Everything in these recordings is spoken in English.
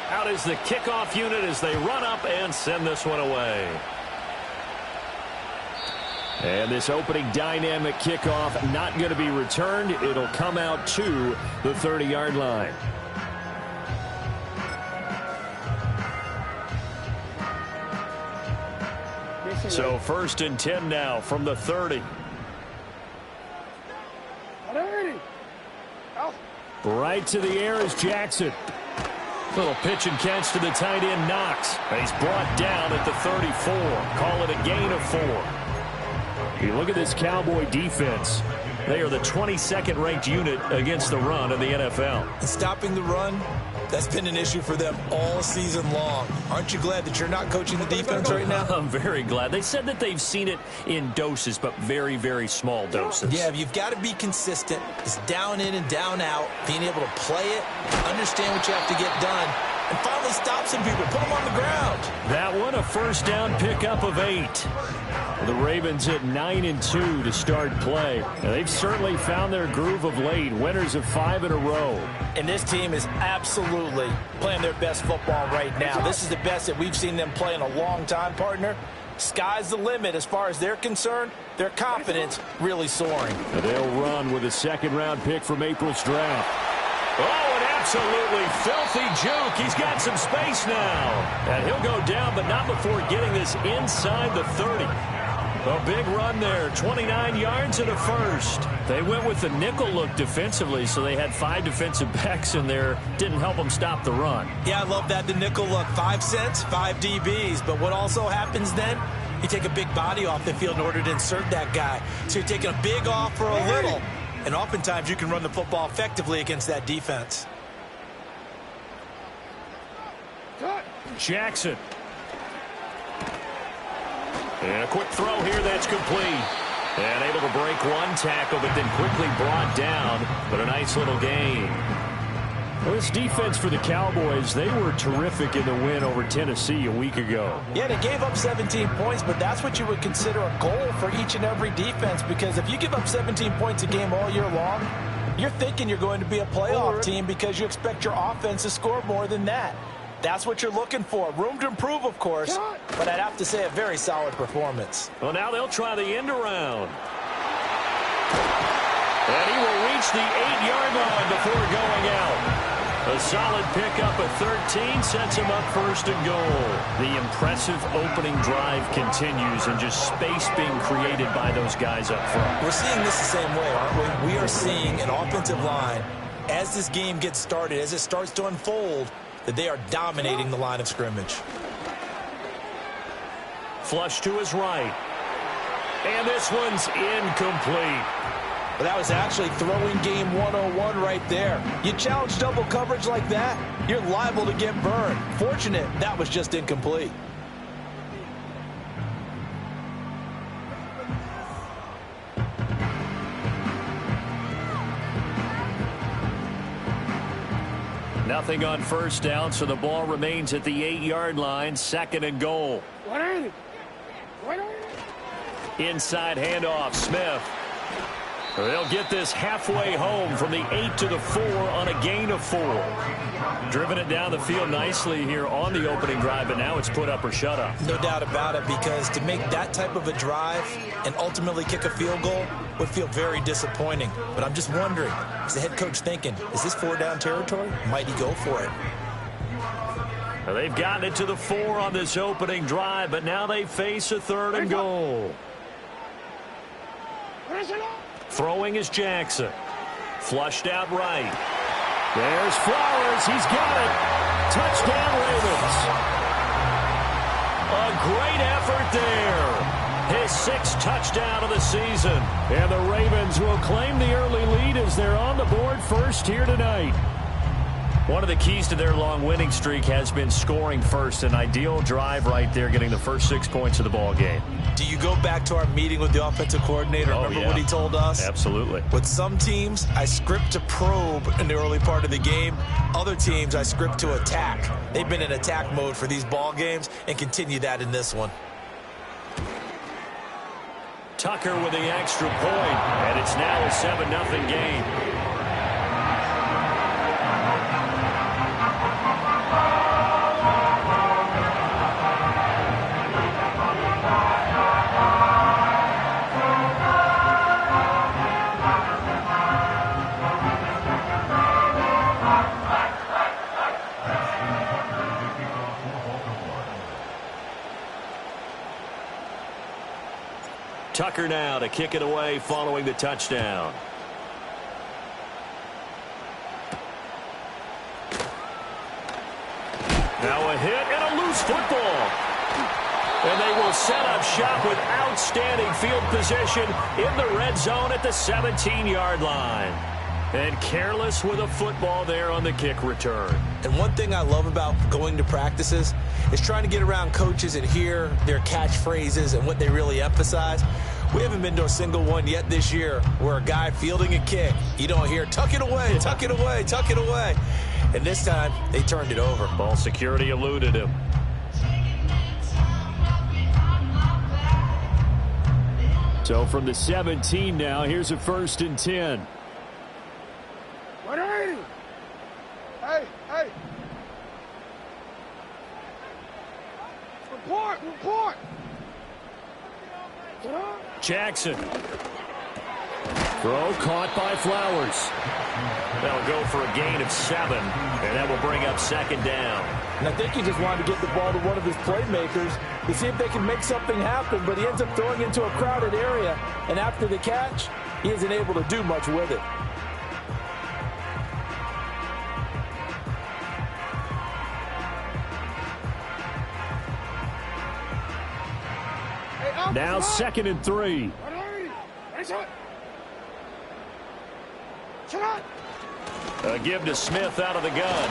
Out is the kickoff unit as they run up and send this one away. And this opening dynamic kickoff not going to be returned. It'll come out to the 30-yard line. So 1st and 10 now from the 30. Right to the air is Jackson. Little pitch and catch to the tight end, Knox. And he's brought down at the 34. Call it a gain of 4. You look at this Cowboy defense. They are the 22nd ranked unit against the run in the NFL. And stopping the run, that's been an issue for them all season long. Aren't you glad that you're not coaching the defense right now? I'm very glad. They said that they've seen it in doses, but very, very small doses. Yeah, you've got to be consistent. It's down in and down out, being able to play it, understand what you have to get done, and finally stop some people, put them on the ground. That one, a first down pickup of 8. The Ravens at 9-2 to start play. Now, they've certainly found their groove of late, winners of 5 in a row. And this team is absolutely playing their best football right now. This is the best that we've seen them play in a long time, partner. Sky's the limit as far as they're concerned. Their confidence really soaring. And they'll run with a second-round pick from April's draft. Oh, an absolutely filthy juke. He's got some space now. And he'll go down, but not before getting this inside the 30. A big run there, 29 yards and a first. They went with the nickel look defensively, so they had 5 defensive backs in there. Didn't help them stop the run. Yeah, I love that, the nickel look. 5 cents, 5 DBs. But what also happens then? You take a big body off the field in order to insert that guy. So you're taking a big off for a little. And oftentimes you can run the football effectively against that defense. Jackson. And a quick throw here that's complete. And able to break one tackle, but then quickly brought down. But a nice little gain. Well, this defense for the Cowboys, they were terrific in the win over Tennessee a week ago. Yeah, they gave up 17 points, but that's what you would consider a goal for each and every defense, because if you give up 17 points a game all year long, you're thinking you're going to be a playoff team because you expect your offense to score more than that. That's what you're looking for. Room to improve, of course, but I'd have to say a very solid performance. Well, now they'll try the end around. And he will reach the 8-yard line before going out. A solid pickup of 13 sets him up 1st and goal. The impressive opening drive continues, and just space being created by those guys up front. We're seeing this the same way, aren't we? We are seeing an offensive line, as this game gets started, as it starts to unfold, that they are dominating the line of scrimmage. Flush to his right. And this one's incomplete. But that was actually throwing game 101 right there. You challenge double coverage like that, you're liable to get burned. Fortunate, that was just incomplete. Nothing on first down, so the ball remains at the 8-yard line, 2nd and goal. Inside handoff, Smith. They'll get this halfway home from the 8 to the 4 on a gain of 4. Driven it down the field nicely here on the opening drive, but now it's put up or shut up. No doubt about it, because to make that type of a drive and ultimately kick a field goal would feel very disappointing. But I'm just wondering, is the head coach thinking, is this 4-down territory? Might he go for it? Well, they've gotten it to the 4 on this opening drive, but now they face a 3rd and goal. Throwing is Jackson. Flushed out right. There's Flowers. He's got it. Touchdown, Ravens. A great effort there. His 6th touchdown of the season. And the Ravens will claim the early lead as they're on the board first here tonight. One of the keys to their long winning streak has been scoring first. An ideal drive right there, getting the first 6 points of the ball game. Do you go back to our meeting with the offensive coordinator? Remember what he told us? Absolutely. With some teams, I script to probe in the early part of the game. Other teams, I script to attack. They've been in attack mode for these ball games and continue that in this one. Tucker with the extra point, and it's now a 7-0 game. Tucker now to kick it away following the touchdown. Now a hit and a loose football. And they will set up shop with outstanding field position in the red zone at the 17-yard line. And careless with a football there on the kick return. And one thing I love about going to practices is trying to get around coaches and hear their catchphrases and what they really emphasize. We haven't been to a single one yet this year where a guy fielding a kick, you don't hear, tuck it away, tuck it away, tuck it away. And this time, they turned it over. Ball security eluded him. So from the 17 now, here's a 1st and 10. 180. Hey. Report. Jackson. Throw caught by Flowers. That'll go for a gain of 7, and that will bring up 2nd down. And I think he just wanted to get the ball to one of his playmakers to see if they can make something happen, but he ends up throwing into a crowded area, and after the catch, he isn't able to do much with it. Now 2nd and 3. A give to Smith out of the gun.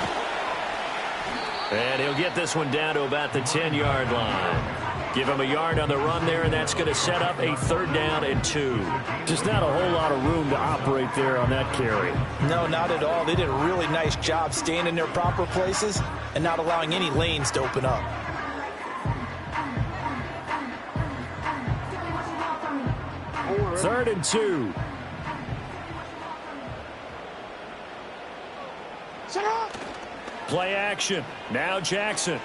And he'll get this one down to about the 10-yard line. Give him a yard on the run there, and that's going to set up a 3rd down and 2. Just not a whole lot of room to operate there on that carry. No, not at all. They did a really nice job staying in their proper places and not allowing any lanes to open up. Third and 2. Play action. Now Jackson.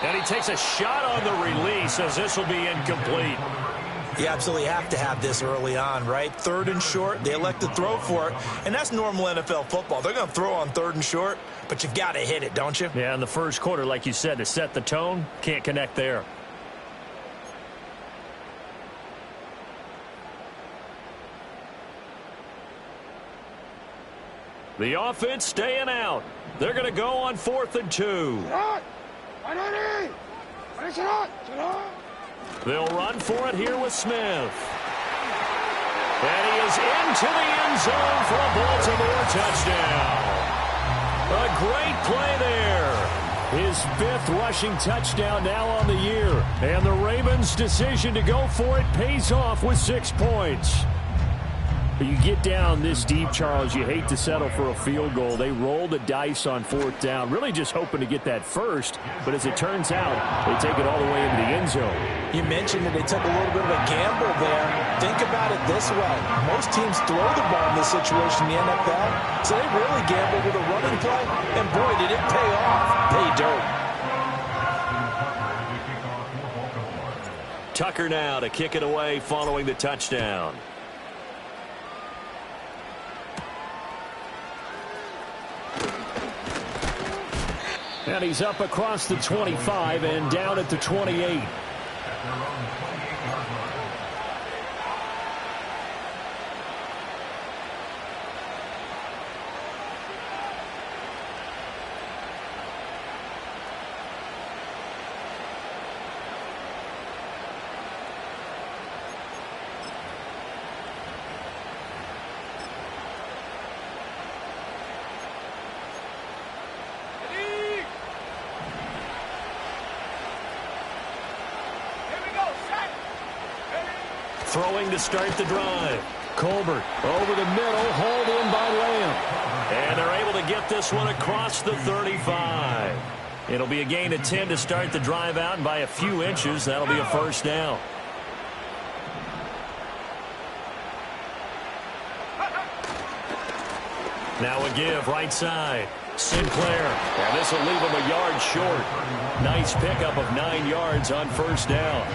And he takes a shot on the release as this will be incomplete. You absolutely have to have this early on, right? 3rd and short, they elect to throw for it, and that's normal NFL football. They're going to throw on 3rd and short, but you've got to hit it, don't you? Yeah, in the first quarter, like you said, to set the tone, can't connect there. The offense staying out. They're going to go on 4th and 2. They'll run for it here with Smith. And he is into the end zone for a Baltimore touchdown. A great play there. His 5th rushing touchdown now on the year. And the Ravens' decision to go for it pays off with 6 points. You get down this deep, Charles, you hate to settle for a field goal. They roll the dice on 4th down, really just hoping to get that first. But as it turns out, they take it all the way into the end zone. You mentioned that they took a little bit of a gamble there. Think about it this way. Most teams throw the ball in this situation in the NFL, so they really gamble with a running play. And, boy, did it pay off. Pay dirt. Tucker now to kick it away following the touchdown. And he's up across the 25 and down at the 28. Throwing to start the drive. Colbert over the middle, hauled in by Lamb. And they're able to get this one across the 35. It'll be a gain of 10 to start the drive out, and by a few inches, that'll be a 1st down. Now a give right side. Sinclair. And this will leave him a yard short. Nice pickup of 9 yards on first down.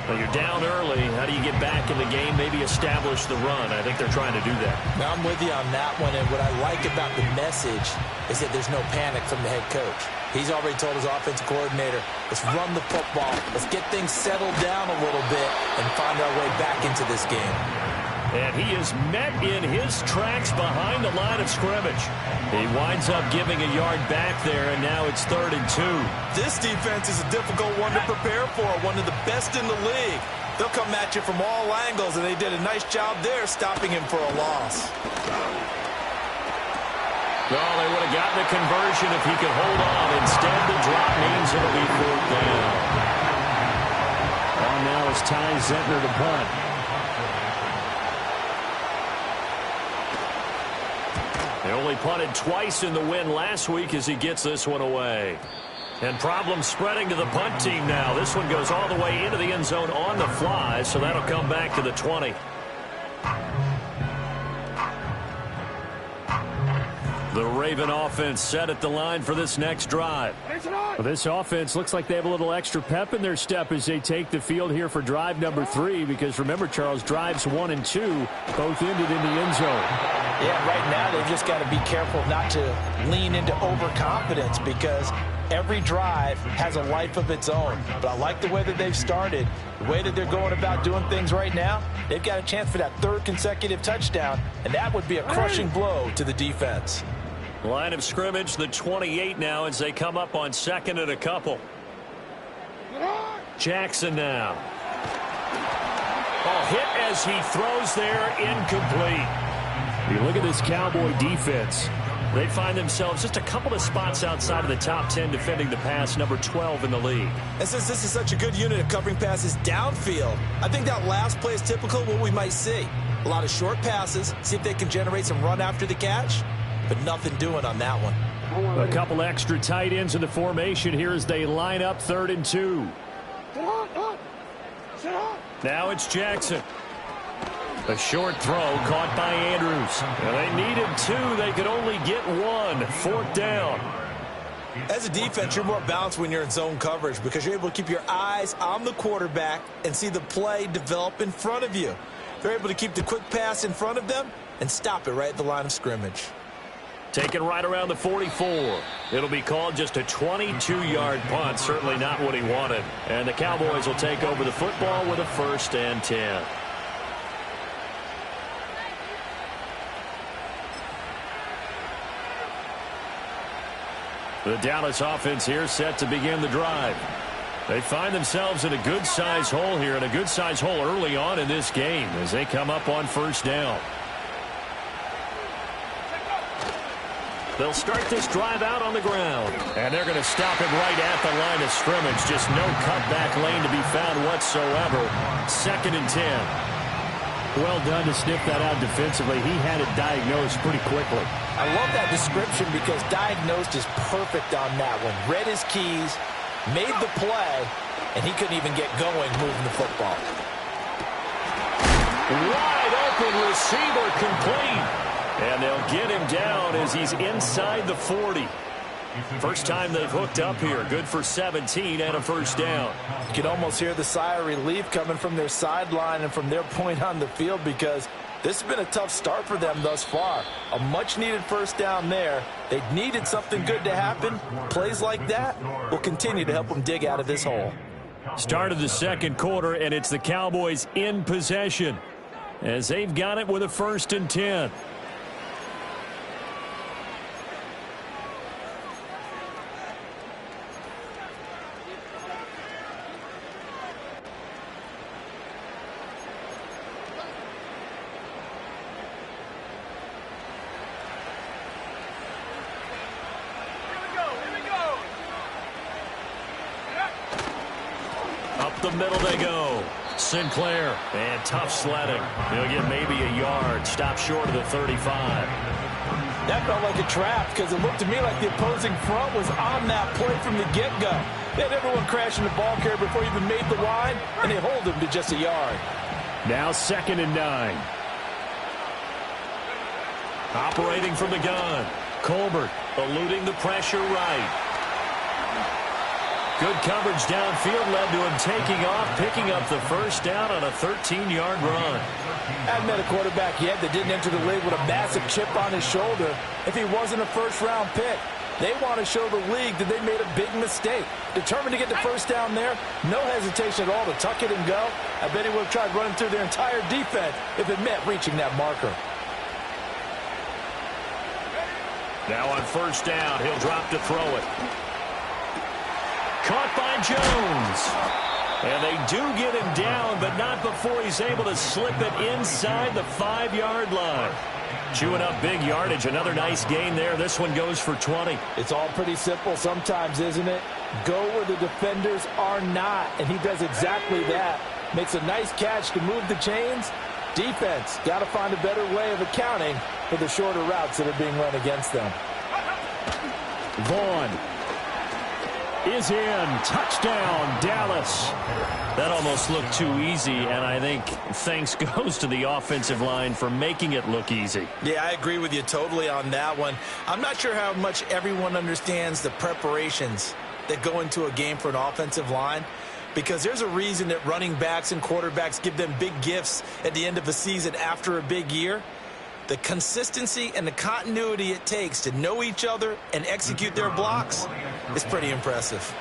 Well, you're down early. How do you get back in the game? Maybe establish the run. I think they're trying to do that. Now, I'm with you on that one, and what I like about the message is that there's no panic from the head coach. He's already told his offensive coordinator, let's run the football, let's get things settled down a little bit and find our way back into this game. And he is met in his tracks behind the line of scrimmage. He winds up giving a yard back there, and now it's 3rd and 2. This defense is a difficult one to prepare for, one of the best in the league. They'll come at you from all angles, and they did a nice job there stopping him for a loss. Well, they would have gotten the conversion if he could hold on. Instead, the drop means it'll be 4th down. On now is Ty Zentner to punt. They only punted twice in the win last week as he gets this one away. And problems spreading to the punt team now. This one goes all the way into the end zone on the fly, so that'll come back to the 20. The Raven offense set at the line for this next drive. Well, this offense looks like they have a little extra pep in their step as they take the field here for drive number 3, because remember, Charles, drives 1 and 2 both ended in the end zone. Yeah, right now they've just got to be careful not to lean into overconfidence, because every drive has a life of its own. But I like the way that they've started, the way that they're going about doing things right now. They've got a chance for that 3rd consecutive touchdown, and that would be a crushing blow to the defense. Line of scrimmage, the 28 now as they come up on 2nd and a couple. Jackson now. Oh, hit as he throws there, incomplete. You look at this Cowboy defense. They find themselves just a couple of spots outside of the top 10 defending the pass, number 12 in the league. And since this is such a good unit of covering passes downfield, I think that last play is typical of what we might see. A lot of short passes, see if they can generate some run after the catch, but nothing doing on that one. A couple extra tight ends in the formation here as they line up 3rd and 2. Now it's Jackson. A short throw caught by Andrews. Well, they needed 2. They could only get 1. 4th down. As a defense, you're more balanced when you're in zone coverage because you're able to keep your eyes on the quarterback and see the play develop in front of you. They're able to keep the quick pass in front of them and stop it right at the line of scrimmage. Taken right around the 44. It'll be called just a 22-yard punt. Certainly not what he wanted. And the Cowboys will take over the football with a 1st and 10. The Dallas offense here set to begin the drive. They find themselves in a good-sized hole here, and a good-sized hole early on in this game as they come up on 1st down. They'll start this drive out on the ground. And they're going to stop it right at the line of scrimmage. Just no cutback lane to be found whatsoever. 2nd and 10. Well done to sniff that out defensively. He had it diagnosed pretty quickly. I love that description because diagnosed is perfect on that one. Read his keys, made the play, and he couldn't even get going moving the football. Wide open receiver complete. And they'll get him down as he's inside the 40. First time they've hooked up here. Good for 17 and a 1st down. You can almost hear the sigh of relief coming from their sideline and from their point on the field because this has been a tough start for them thus far. A much-needed 1st down there. They needed something good to happen. Plays like that will continue to help them dig out of this hole. Start of the 2nd quarter, and it's the Cowboys in possession as they've got it with a 1st and 10. The middle they go. Sinclair, and tough sledding. He'll get maybe a yard. Stop short of the 35. That felt like a trap because it looked to me like the opposing front was on that play from the get-go. They had everyone crashing the ball carrier before he even made the line, and they hold him to just a yard. Now 2nd and 9. Operating from the gun. Colbert eluding the pressure right. Good coverage downfield led to him taking off, picking up the first down on a 13-yard run. I've met a quarterback yet that didn't enter the league with a massive chip on his shoulder if he wasn't a first-round pick. They want to show the league that they made a big mistake. Determined to get the first down there, no hesitation at all to tuck it and go. I bet he would have tried running through their entire defense if it meant reaching that marker. Now on first down, he'll drop to throw it. Caught by Jones. And they do get him down, but not before he's able to slip it inside the 5-yard line. Chewing up big yardage. Another nice gain there. This one goes for 20. It's all pretty simple sometimes, isn't it? Go where the defenders are not, and he does exactly that. Makes a nice catch to move the chains. Defense got to find a better way of accounting for the shorter routes that are being run against them. Vaughn is in. Touchdown, Dallas. That almost looked too easy, and I think thanks goes to the offensive line for making it look easy. Yeah, I agree with you totally on that one. I'm not sure how much everyone understands the preparations that go into a game for an offensive line, because there's a reason that running backs and quarterbacks give them big gifts at the end of a season after a big year. The consistency and the continuity it takes to know each other and execute their blocks is pretty impressive.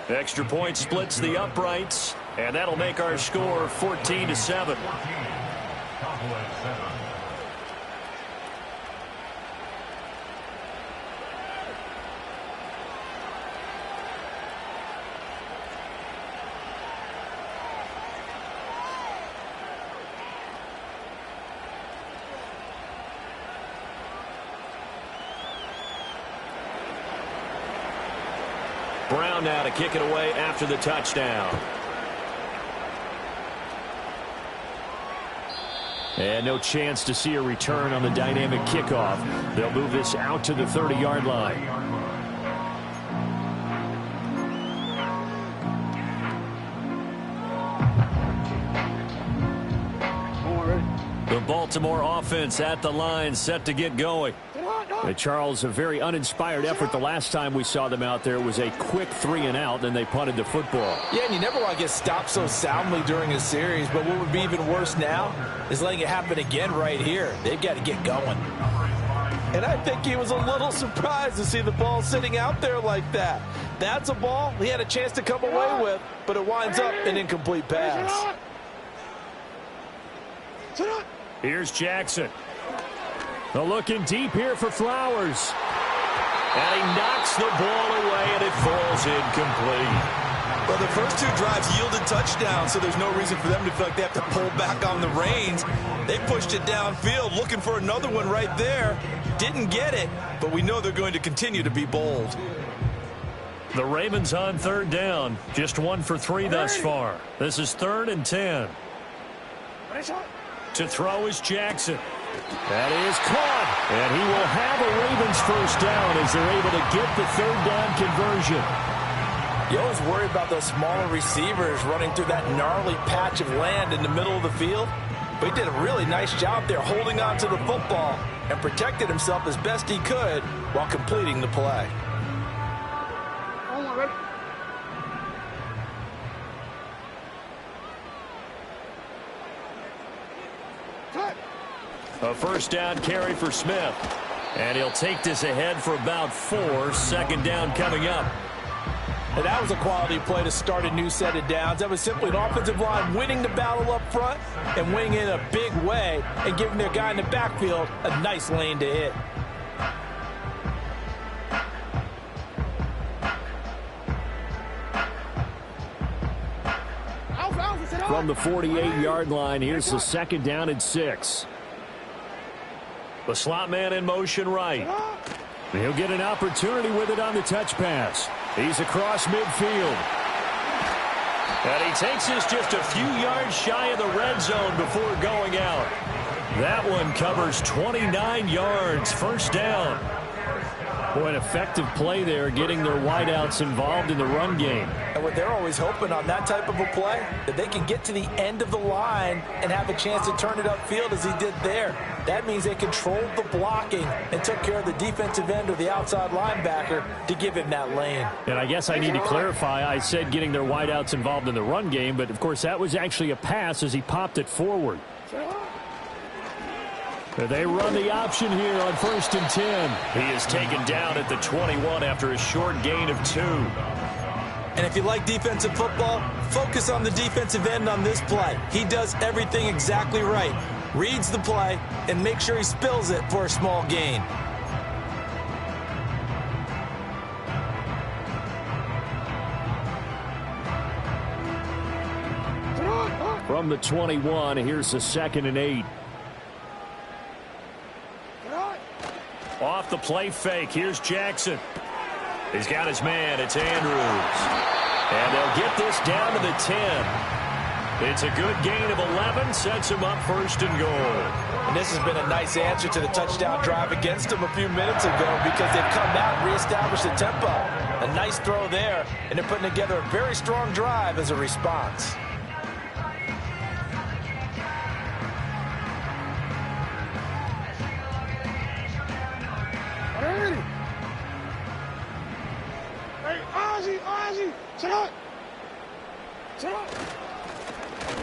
Extra point splits the uprights, and that'll make our score 14-7. Brown now to kick it away after the touchdown. And no chance to see a return on the dynamic kickoff. They'll move this out to the 30-yard line. The Baltimore offense at the line, set to get going. Charles, a very uninspired effort. The last time we saw them out there was a quick 3-and-out, then they punted the football. Yeah, and you never want to get stopped so soundly during a series, but what would be even worse now is letting it happen again right here. They've got to get going. And I think he was a little surprised to see the ball sitting out there like that. That's a ball he had a chance to come away with, but it winds up an incomplete pass. Here's Jackson. They're looking deep here for Flowers. And he knocks the ball away, and it falls incomplete. Well, the first two drives yielded touchdowns, so there's no reason for them to feel like they have to pull back on the reins. They pushed it downfield, looking for another one right there. Didn't get it, but we know they're going to continue to be bold. The Ravens on third down. Just 1 for 3 thus far. This is 3rd and 10. To throw is Jackson. That is caught. And he will have a Ravens first down as they're able to get the 3rd down conversion. You always worry about those smaller receivers running through that gnarly patch of land in the middle of the field. But he did a really nice job there holding on to the football and protected himself as best he could while completing the play. A first down carry for Smith. And he'll take this ahead for about 4. 2nd down coming up. And that was a quality play to start a new set of downs. That was simply an offensive line winning the battle up front and winning in a big way and giving their guy in the backfield a nice lane to hit. From the 48-yard line, here's the 2nd down and 6. The slot man in motion right. He'll get an opportunity with it on the touch pass. He's across midfield. And he takes this just a few yards shy of the red zone before going out. That one covers 29 yards. First down. Boy, an effective play there, getting their wideouts involved in the run game. And what they're always hoping on that type of a play, that they can get to the end of the line and have a chance to turn it upfield as he did there. That means they controlled the blocking and took care of the defensive end or the outside linebacker to give him that lane. And I guess I need to clarify, I said getting their wideouts involved in the run game, but of course that was actually a pass as he popped it forward. They run the option here on 1st and 10. He is taken down at the 21 after a short gain of 2. And if you like defensive football, focus on the defensive end on this play. He does everything exactly right. Reads the play and make sure he spills it for a small gain. From the 21, here's the 2nd and 8. Off the play fake, here's Jackson. He's got his man, it's Andrews. And they'll get this down to the 10. It's a good gain of 11, sets him up 1st and goal. And this has been a nice answer to the touchdown drive against them a few minutes ago because they've come out and reestablished the tempo. A nice throw there, and they're putting together a very strong drive as a response.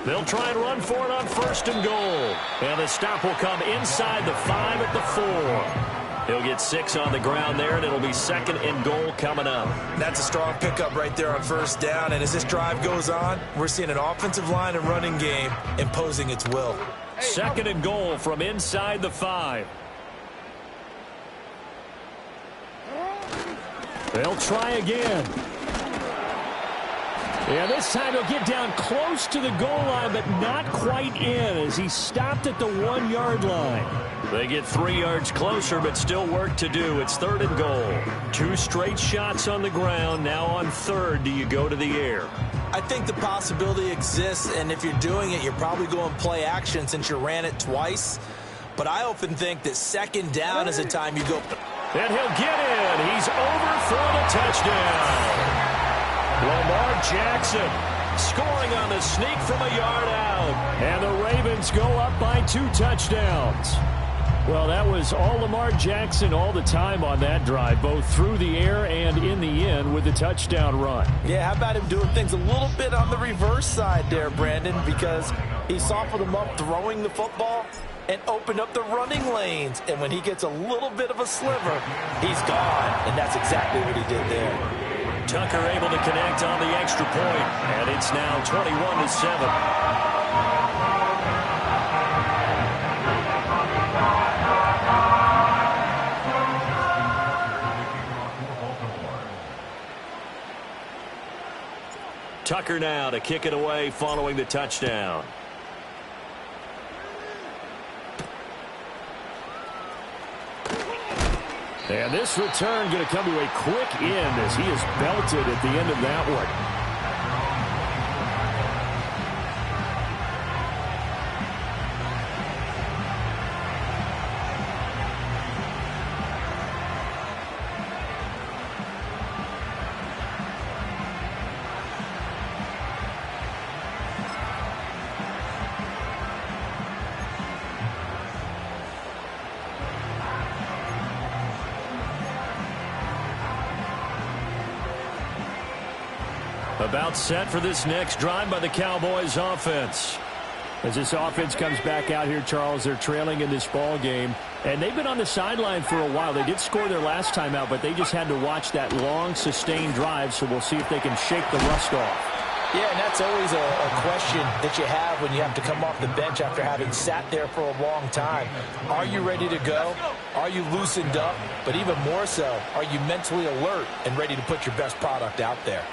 They'll try and run for it on 1st and goal. And the stop will come inside the 5 at the 4. He'll get 6 on the ground there, and it'll be 2nd and goal coming up. That's a strong pickup right there on 1st down. And as this drive goes on, we're seeing an offensive line and running game imposing its will. 2nd and goal from inside the 5. They'll try again. Yeah, this time he'll get down close to the goal line, but not quite in as he stopped at the 1-yard line. They get 3 yards closer, but still work to do. It's 3rd and goal. 2 straight shots on the ground. Now on 3rd, do you go to the air? I think the possibility exists, and if you're doing it, you're probably going play action since you ran it twice. But I often think that 2nd down is a time you go. And he'll get in. He's over for the touchdown. Lamar Jackson scoring on the sneak from a yard out. And the Ravens go up by 2 touchdowns. Well, that was all Lamar Jackson all the time on that drive, both through the air and in the end with the touchdown run. Yeah, how about him doing things a little bit on the reverse side there, Brandon, because he softened him up throwing the football and opened up the running lanes. And when he gets a little bit of a sliver, he's gone. And that's exactly what he did there. Tucker able to connect on the extra point, and it's now 21-7. Tucker now to kick it away following the touchdown. And this return going to come to a quick end as he is belted at the end of that one. About set for this next drive by the Cowboys offense. As this offense comes back out here, Charles, they're trailing in this ball game. And they've been on the sideline for a while. They did score their last time out, but they just had to watch that long, sustained drive. So we'll see if they can shake the rust off. Yeah, and that's always a question that you have when you have to come off the bench after having sat there for a long time. Are you ready to go? Are you loosened up? But even more so, are you mentally alert and ready to put your best product out there?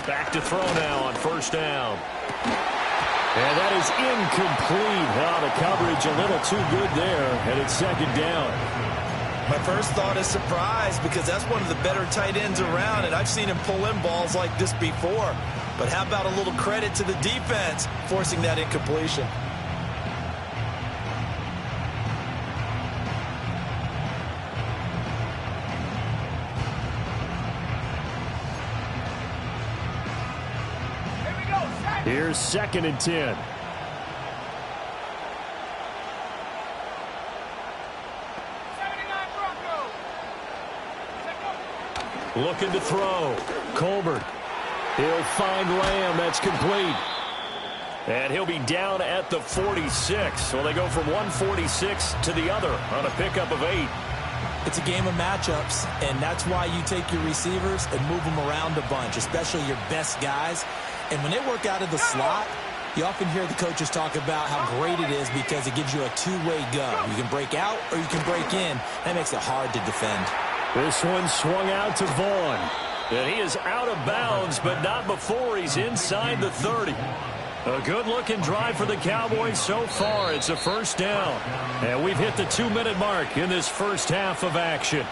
Back to throw now on 1st down. And that is incomplete. The coverage a little too good there, and it's 2nd down. My first thought is surprise because that's one of the better tight ends around, and I've seen him pull in balls like this before. But how about a little credit to the defense forcing that incompletion? Here's 2nd and 10. Looking to throw. Colbert. He'll find Lamb. That's complete. And he'll be down at the 46. So they go from 146 to the other on a pickup of 8. It's a game of matchups, and that's why you take your receivers and move them around a bunch, especially your best guys. And when they work out of the slot, you often hear the coaches talk about how great it is because it gives you a two-way go. You can break out or you can break in. That makes it hard to defend. This one swung out to Vaughn. And he is out of bounds, but not before he's inside the 30. A good-looking drive for the Cowboys so far. It's a first down. And we've hit the 2-minute mark in this first half of action.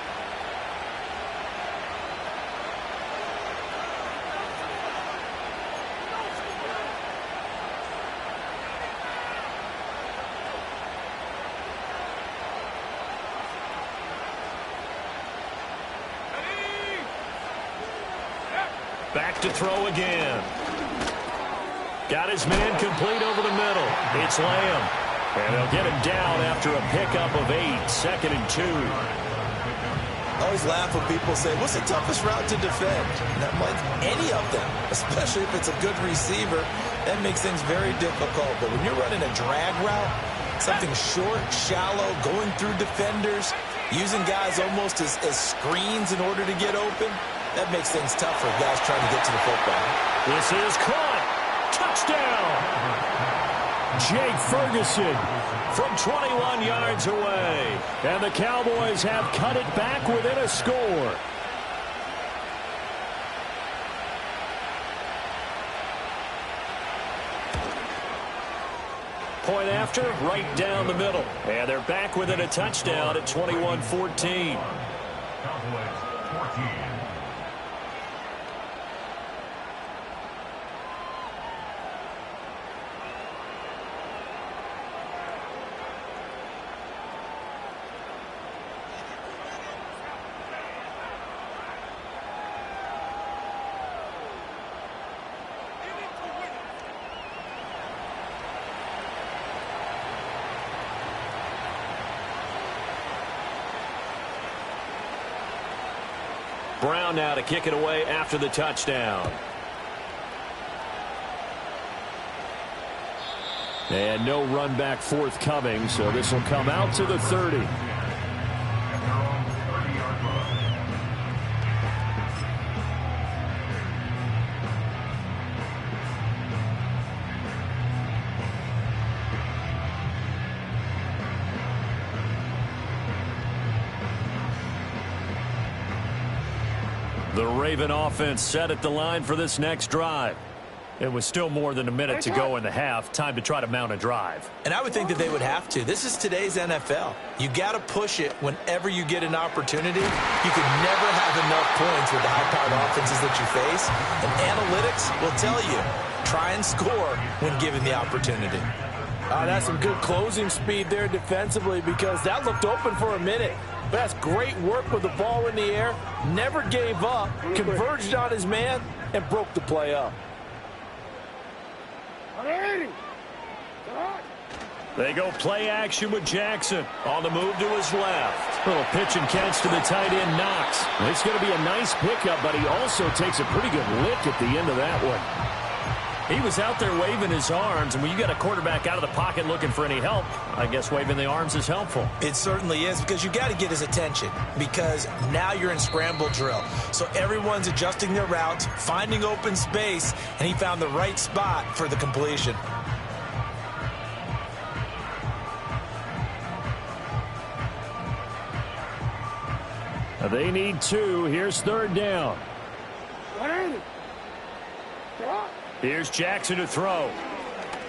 Back to throw again. Got his man complete over the middle. It's Lamb. And they'll get him down after a pickup of 8. 2nd and 2. I always laugh when people say, what's the toughest route to defend? And I'm like, any of them, especially if it's a good receiver. That makes things very difficult. But when you're running a drag route, something short, shallow, going through defenders, using guys almost as screens in order to get open, that makes things tough for guys trying to get to the football. This is caught. Touchdown. Jake Ferguson from 21 yards away. And the Cowboys have cut it back within a score. Point after, right down the middle. And they're back within a touchdown at 21-14. Cowboys 14. Brown now to kick it away after the touchdown. And no run back forthcoming, so this will come out to the 30. The Raven offense set at the line for this next drive. It was still more than a minute to go in the half. Time to try to mount a drive. And I would think that they would have to. This is today's NFL. You got to push it whenever you get an opportunity. You can never have enough points with the high-powered offenses that you face. And analytics will tell you, try and score when given the opportunity. That's some good closing speed there defensively because that looked open for a minute. But that's great work with the ball in the air. Never gave up, converged on his man, and broke the play up. They go play action with Jackson on the move to his left. Little pitch and catch to the tight end, Knox. It's going to be a nice pickup, but he also takes a pretty good lick at the end of that one. He was out there waving his arms, and when you got a quarterback out of the pocket looking for any help, I guess waving the arms is helpful. It certainly is, because you got to get his attention, because now you're in scramble drill. So everyone's adjusting their routes, finding open space, and he found the right spot for the completion. They need 2. Here's 3rd down. Here's Jackson to throw.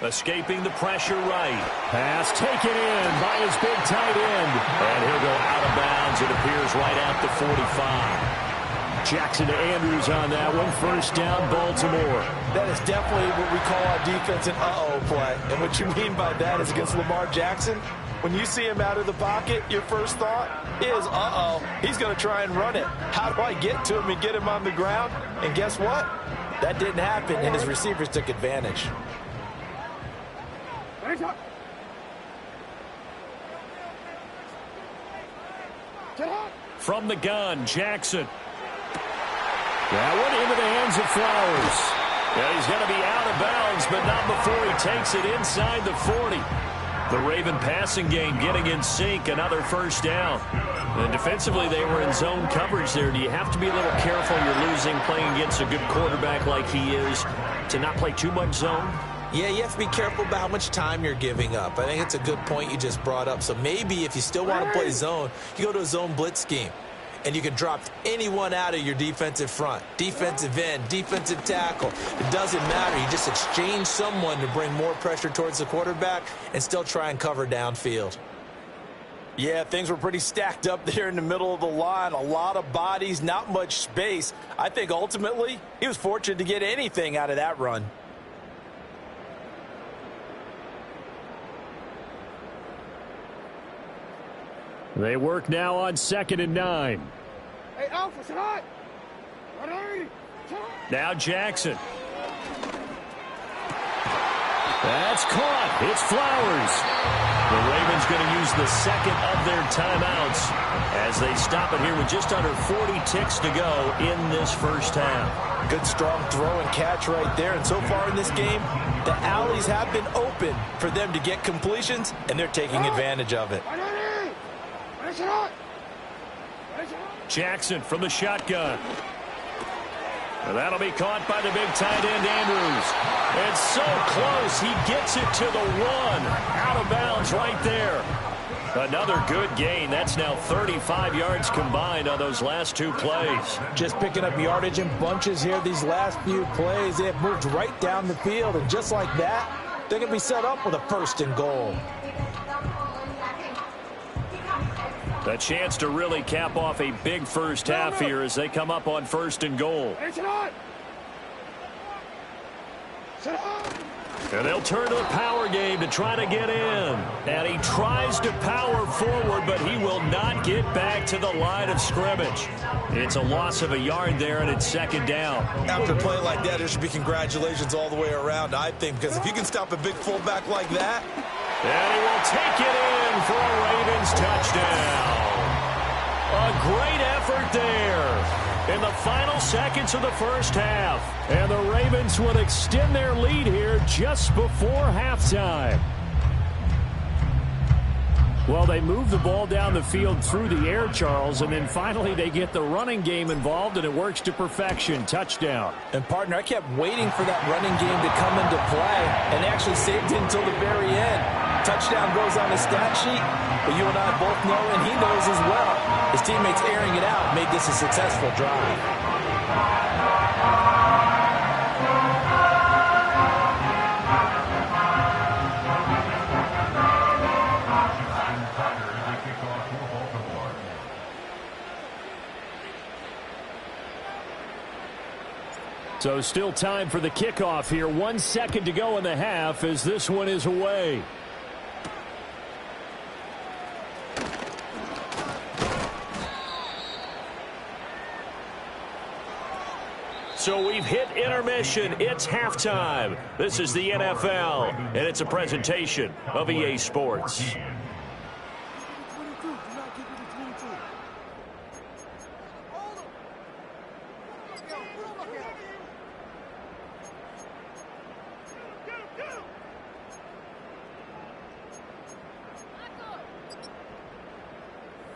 Escaping the pressure right. Pass taken in by his big tight end. And he'll go out of bounds, it appears, right at the 45. Jackson to Andrews on that one. First down, Baltimore. That is definitely what we call our defense an uh-oh play. And what you mean by that is against Lamar Jackson, when you see him out of the pocket, your first thought is, uh-oh, he's going to try and run it. How do I get to him and get him on the ground? And guess what? That didn't happen, and his receivers took advantage. From the gun, Jackson. That one into the hands of Flowers. Yeah, he's going to be out of bounds, but not before he takes it inside the 40. The Raven passing game getting in sync, another first down. And defensively, they were in zone coverage there. Do you have to be a little careful? You're losing, playing against a good quarterback like he is, to not play too much zone? Yeah, you have to be careful about how much time you're giving up. I think it's a good point you just brought up. So maybe if you still want to play zone, you go to a zone blitz scheme. And you can drop anyone out of your defensive front, defensive end, defensive tackle. It doesn't matter. You just exchange someone to bring more pressure towards the quarterback and still try and cover downfield. Yeah, things were pretty stacked up there in the middle of the line. A lot of bodies, not much space. I think ultimately he was fortunate to get anything out of that run. They work now on 2nd and 9. Hey, Alpha, sit hot. Now Jackson. That's caught. It's Flowers. The Ravens going to use the second of their timeouts as they stop it here with just under 40 ticks to go in this first half. Good strong throw and catch right there. And so far in this game, the alleys have been open for them to get completions, and they're taking advantage of it. Jackson from the shotgun. And that'll be caught by the big tight end, Andrews. It's so close. He gets it to the 1. Out of bounds right there. Another good gain. That's now 35 yards combined on those last 2 plays. Just picking up yardage in bunches here these last few plays. They have moved right down the field, and just like that, they're going to be set up with a 1st and goal. A chance to really cap off a big first half here as they come up on 1st and goal. And they'll turn to the power game to try to get in. And he tries to power forward, but he will not get back to the line of scrimmage. It's a loss of a yard there, and it's 2nd down. After a play like that, there should be congratulations all the way around, I think, because if you can stop a big fullback like that. And he will take it in for a Ravens touchdown. A great effort there in the final seconds of the first half. And the Ravens will extend their lead here just before halftime. Well, they move the ball down the field through the air, Charles, and then finally they get the running game involved, and it works to perfection. Touchdown. And, partner, I kept waiting for that running game to come into play, and actually saved it until the very end. Touchdown goes on the stat sheet, but you and I both know, and he knows as well, his teammates airing it out made this a successful drive. So still time for the kickoff here. 1 second to go in the half as this one is away. So we've hit intermission. It's halftime. This is the NFL, and it's a presentation of EA Sports.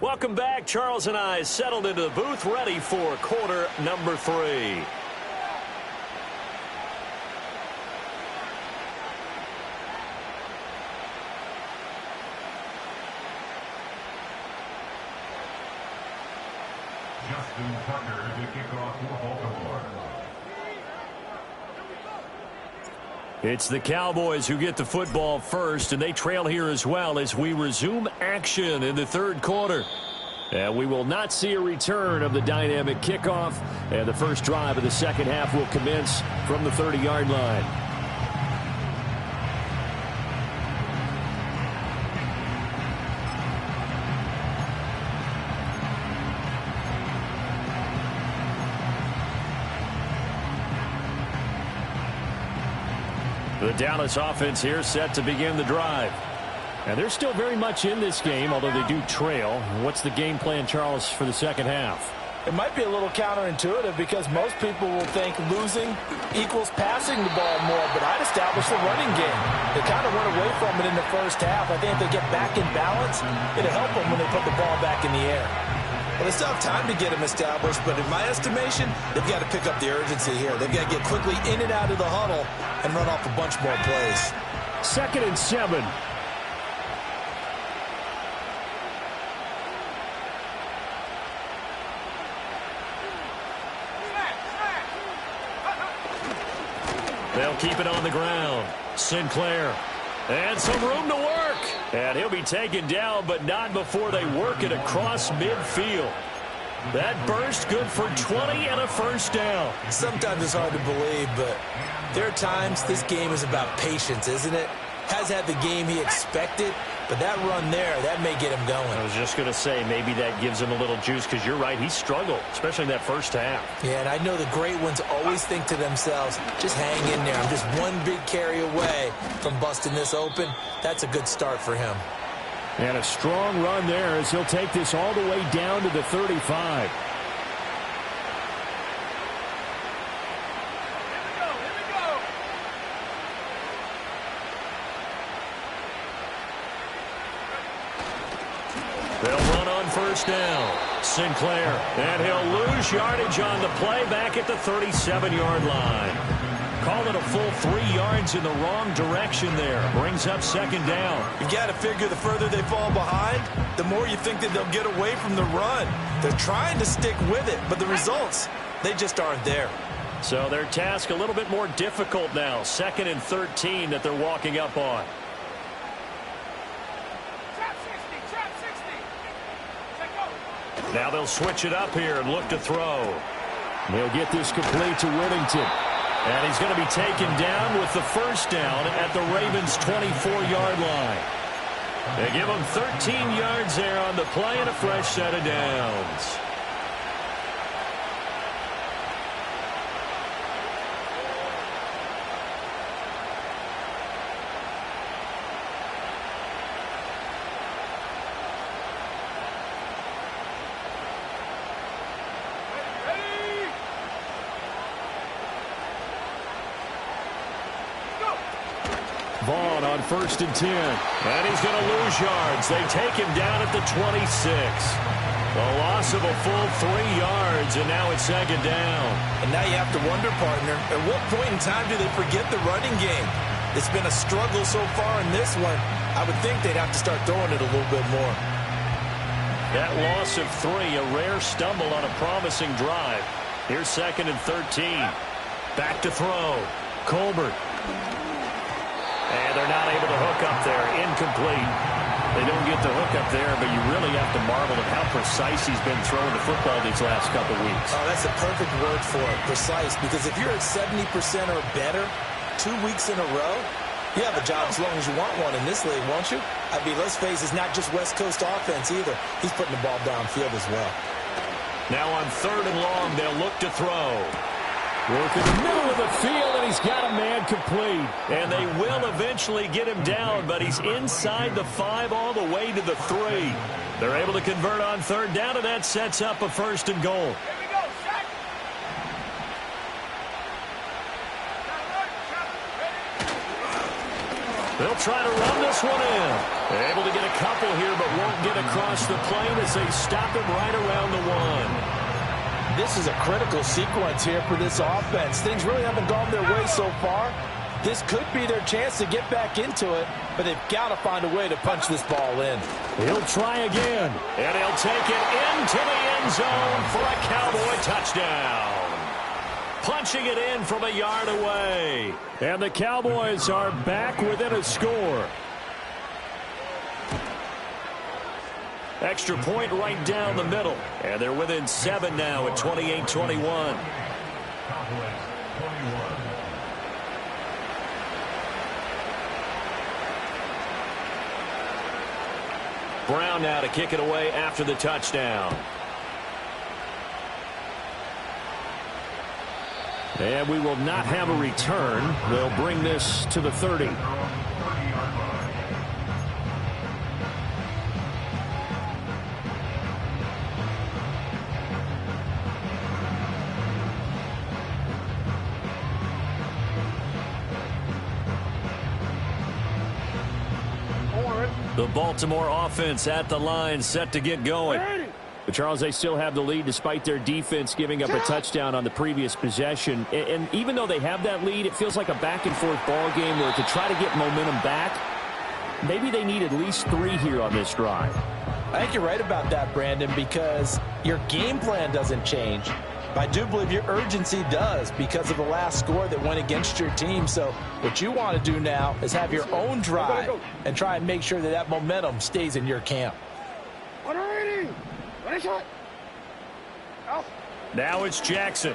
Welcome back. Charles and I settled into the booth, ready for quarter number 3. It's the Cowboys who get the football first, and they trail here as well as we resume action in the 3rd quarter. And we will not see a return of the dynamic kickoff, and the first drive of the 2nd half will commence from the 30-yard line. The Dallas offense here set to begin the drive. And they're still very much in this game, although they do trail. What's the game plan, Charles, for the second half? It might be a little counterintuitive because most people will think losing equals passing the ball more, but I'd establish the running game. They kind of went away from it in the first half. I think if they get back in balance, it'll help them when they put the ball back in the air. Well, they still have time to get them established, but in my estimation, they've got to pick up the urgency here. They've got to get quickly in and out of the huddle and run off a bunch more plays. 2nd and 7. They'll keep it on the ground. Sinclair. And some room to work. And he'll be taken down, but not before they work it across midfield. That burst good for 20 and a first down. Sometimes it's hard to believe, but there are times this game is about patience, isn't it? Has had the game he expected, but that run there, that may get him going. I was just going to say, maybe that gives him a little juice, because you're right, he struggled, especially in that first half. Yeah, and I know the great ones always think to themselves, just hang in there. I'm just one big carry away from busting this open. That's a good start for him. And a strong run there as he'll take this all the way down to the 35. They'll run on first down. Sinclair. And he'll lose yardage on the play back at the 37-yard line. Called it a full 3 yards in the wrong direction there. Brings up 2nd down. You've got to figure the further they fall behind, the more you think that they'll get away from the run. They're trying to stick with it, but the results, they just aren't there. So their task a little bit more difficult now. 2nd and 13 that they're walking up on. Now they'll switch it up here and look to throw. They'll get this complete to Whittington. And he's going to be taken down with the first down at the Ravens' 24-yard line. They give him 13 yards there on the play and a fresh set of downs. Vaughn on 1st and 10. And he's going to lose yards. They take him down at the 26. A loss of a full 3 yards, and now it's 2nd down. And now you have to wonder, partner, at what point in time do they forget the running game? It's been a struggle so far in this one. I would think they'd have to start throwing it a little bit more. That loss of 3, a rare stumble on a promising drive. Here's 2nd and 13. Back to throw. Colbert. And they're not able to hook up there. Incomplete. They don't get the hook up there, but you really have to marvel at how precise he's been throwing the football these last couple weeks. Oh, that's a perfect word for it, precise, because if you're at 70% or better 2 weeks in a row, you have a job as long as you want one in this league, won't you? I mean, let's face it, it's not just West Coast offense either. He's putting the ball downfield as well. Now on 3rd and long, they'll look to throw. Work in the middle of the field, and he's got a man complete. And they will eventually get him down, but he's inside the 5 all the way to the 3. They're able to convert on 3rd down, and that sets up a 1st and goal. They'll try to run this one in. They're able to get a couple here, but won't get across the plane as they stop him right around the 1. This is a critical sequence here for this offense. Things really haven't gone their way so far. This could be their chance to get back into it, but they've got to find a way to punch this ball in. He'll try again, and he'll take it into the end zone for a Cowboy touchdown. Punching it in from a yard away. And the Cowboys are back within a score. Extra point right down the middle. And they're within 7 now at 28-21. Brown now to kick it away after the touchdown. And we will not have a return. They'll bring this to the 30. The Baltimore offense at the line, set to get going. But Charles, they still have the lead despite their defense giving up a touchdown on the previous possession. And even though they have that lead, it feels like a back-and-forth ball game where to try to get momentum back, maybe they need at least 3 here on this drive. I think you're right about that, Brandon, because your game plan doesn't change. But I do believe your urgency does because of the last score that went against your team. So what you want to do now is have your own drive and try and make sure that that momentum stays in your camp. Now it's Jackson.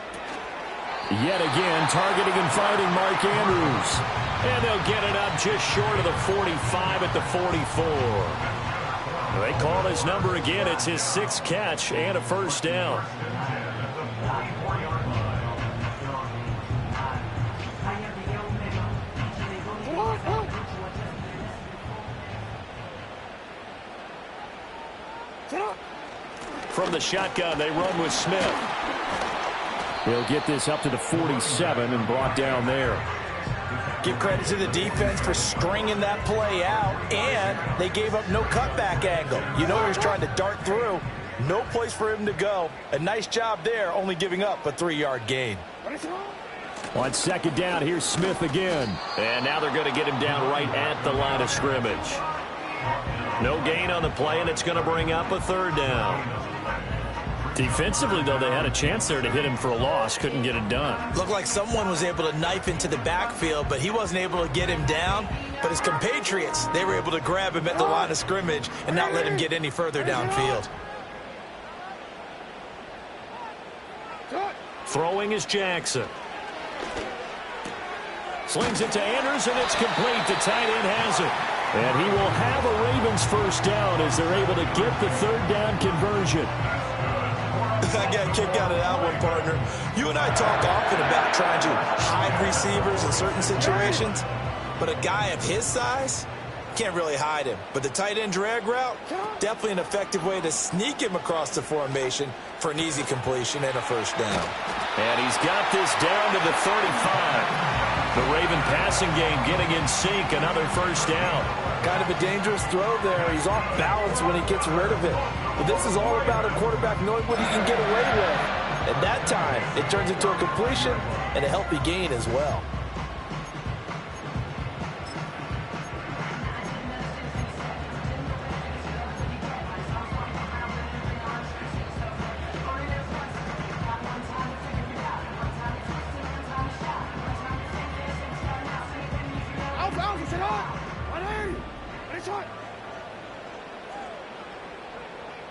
Yet again, targeting and finding Mark Andrews. And they'll get it up just short of the 45 at the 44. They call his number again. It's his 6th catch and a first down. From the shotgun, they run with Smith. He'll get this up to the 47 and brought down there. Give credit to the defense for stringing that play out, and they gave up no cutback angle. You know he was trying to dart through. No place for him to go. A nice job there, only giving up a 3-yard gain. On second down, here's Smith again. And now they're going to get him down right at the line of scrimmage. No gain on the play, and it's going to bring up a 3rd down. Defensively, though, they had a chance there to hit him for a loss. Couldn't get it done. Looked like someone was able to knife into the backfield, but he wasn't able to get him down. But his compatriots, they were able to grab him at the line of scrimmage and not let him get any further downfield. Throwing is Jackson. Slings it to Andrews, and it's complete. The tight end has it. And he will have a Ravens first down as they're able to get the 3rd down conversion. I got kicked out of that one, partner. You and I talk often about trying to hide receivers in certain situations, but a guy of his size can't really hide him. But the tight end drag route, definitely an effective way to sneak him across the formation for an easy completion and a first down. And he's got this down to the 35. The Raven passing game getting in sync, another first down. Kind of a dangerous throw there. He's off balance when he gets rid of it. But this is all about a quarterback knowing what he can get away with. At that time, it turns into a completion and a healthy gain as well.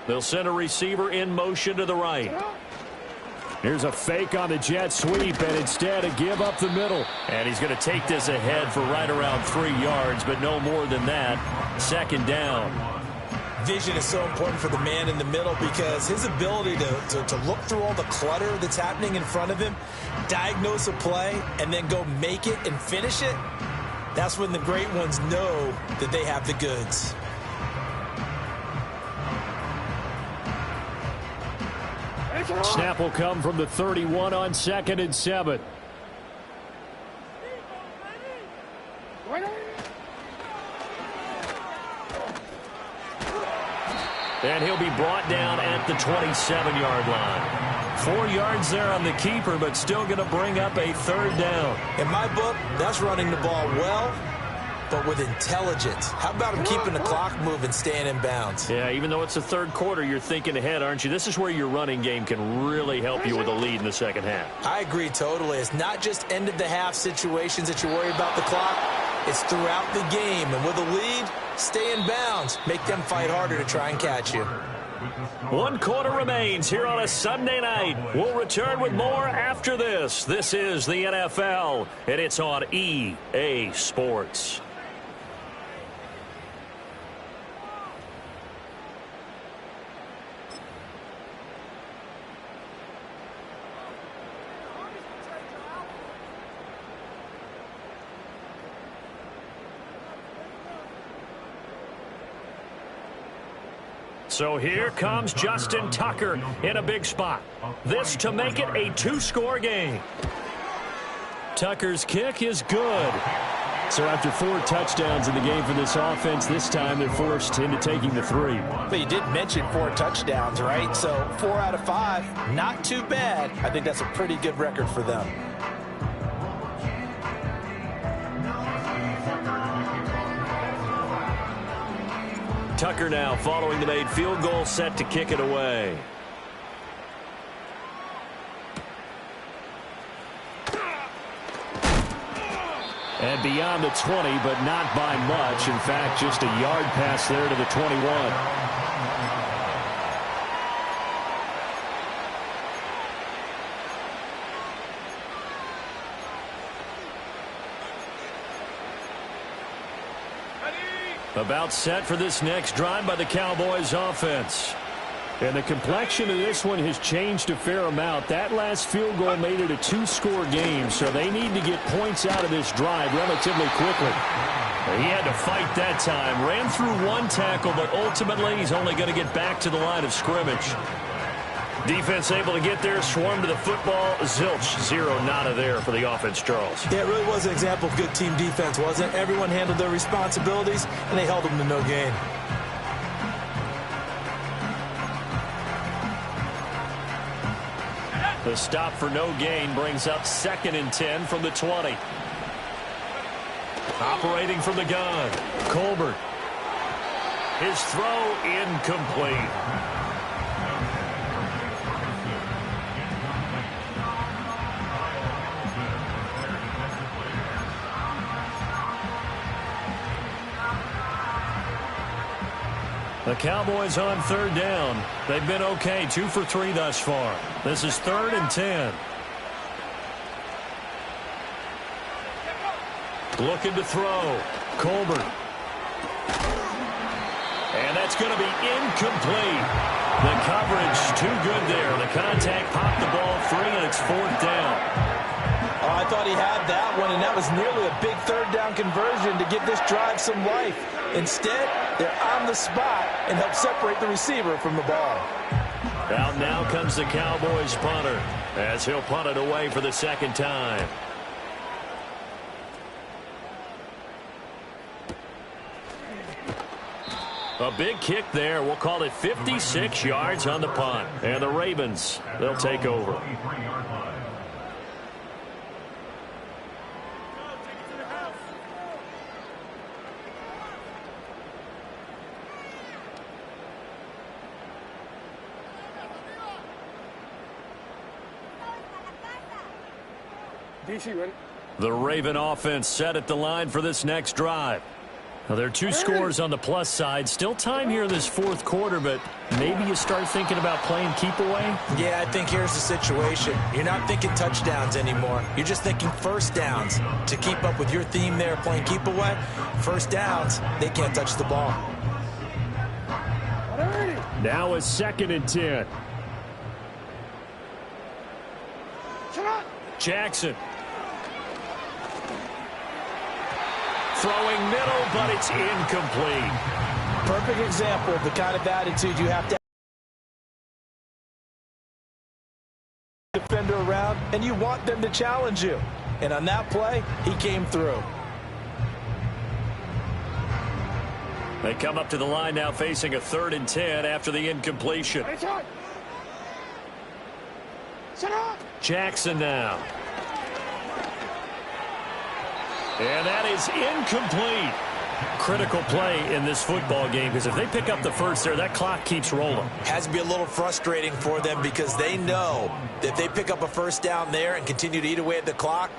They'll send a receiver in motion to the right. Here's a fake on the jet sweep, and instead a give up the middle. And he's going to take this ahead for right around 3 yards, but no more than that. 2nd down. Vision is so important for the man in the middle because his ability to look through all the clutter that's happening in front of him, diagnose a play, and then go make it and finish it, that's when the great ones know that they have the goods. Snap will come from the 31 on 2nd and 7. And he'll be brought down at the 27-yard line. 4 yards there on the keeper, but still going to bring up a 3rd down. In my book, that's running the ball well, but with intelligence. How about him keeping the clock moving, staying in bounds? Yeah, even though it's the 3rd quarter, you're thinking ahead, aren't you? This is where your running game can really help you with a lead in the 2nd half. I agree totally. It's not just end-of-the-half situations that you worry about the clock. It's throughout the game. And with a lead, stay in bounds. Make them fight harder to try and catch you. 1 quarter remains here on a Sunday night. We'll return with more after this. This is the NFL, and it's on EA Sports. So here comes Justin Tucker in a big spot. This to make it a two-score game. Tucker's kick is good. So after 4 touchdowns in the game for this offense, this time they're forced into taking the 3. But you did mention 4 touchdowns, right? So 4 out of 5, not too bad. I think that's a pretty good record for them. Tucker now following the made field goal, set to kick it away. And beyond the 20, but not by much. In fact, just a yard pass there to the 21. About set for this next drive by the Cowboys offense. And the complexion of this one has changed a fair amount. That last field goal made it a 2-score game, so they need to get points out of this drive relatively quickly. He had to fight that time. Ran through 1 tackle, but ultimately he's only going to get back to the line of scrimmage. Defense able to get there, swarm to the football. Zilch, 0 nada there for the offense, Charles. Yeah, it really was an example of good team defense, wasn't it? Everyone handled their responsibilities, and they held them to no gain. The stop for no gain brings up 2nd and 10 from the 20. Operating from the gun, Colbert. His throw incomplete. The Cowboys on 3rd down. They've been okay, 2 for 3 thus far. This is 3rd and 10. Looking to throw. Colbert. And that's going to be incomplete. The coverage too good there. The contact popped the ball free, and it's 4th down. Oh, I thought he had that one, and that was nearly a big 3rd down conversion to give this drive some life. Instead, they're on the spot and help separate the receiver from the ball. Out now comes the Cowboys punter as he'll punt it away for the 2nd time. A big kick there. We'll call it 56 yards on the punt. And the Ravens, they'll take over. The Raven offense set at the line for this next drive. Now, there are 2 scores on the plus side. Still time here in this 4th quarter, but maybe you start thinking about playing keep away? Yeah, I think here's the situation. You're not thinking touchdowns anymore. You're just thinking 1st downs. To keep up with your theme there, playing keep away, 1st downs, they can't touch the ball. Now a 2nd and 10. Jackson. Throwing middle, but it's incomplete. Perfect example of the kind of attitude you have to defender around, and you want them to challenge you. And on that play, he came through. They come up to the line now facing a 3rd and 10 after the incompletion. Jackson now. And that is incomplete. Critical play in this football game, because if they pick up the 1st there, that clock keeps rolling. Has to be a little frustrating for them because they know that if they pick up a 1st down there and continue to eat away at the clock,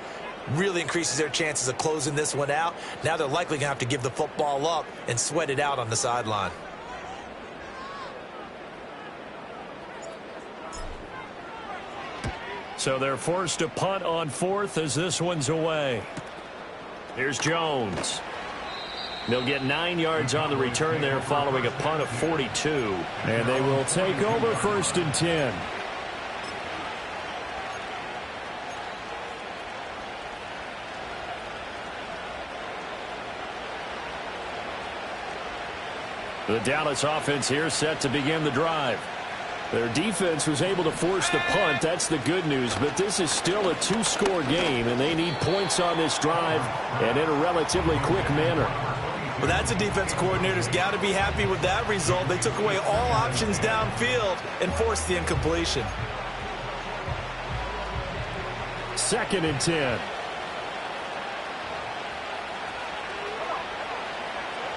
really increases their chances of closing this one out. Now they're likely going to have to give the football up and sweat it out on the sideline. So they're forced to punt on 4th as this one's away. Here's Jones. They'll get 9 yards on the return there following a punt of 42. And they will take over 1st and 10. The Dallas offense here set to begin the drive. Their defense was able to force the punt. That's the good news. But this is still a two-score game, and they need points on this drive and in a relatively quick manner. Well, that's a defense coordinator's got to be happy with that result. They took away all options downfield and forced the incompletion. 2nd and 10.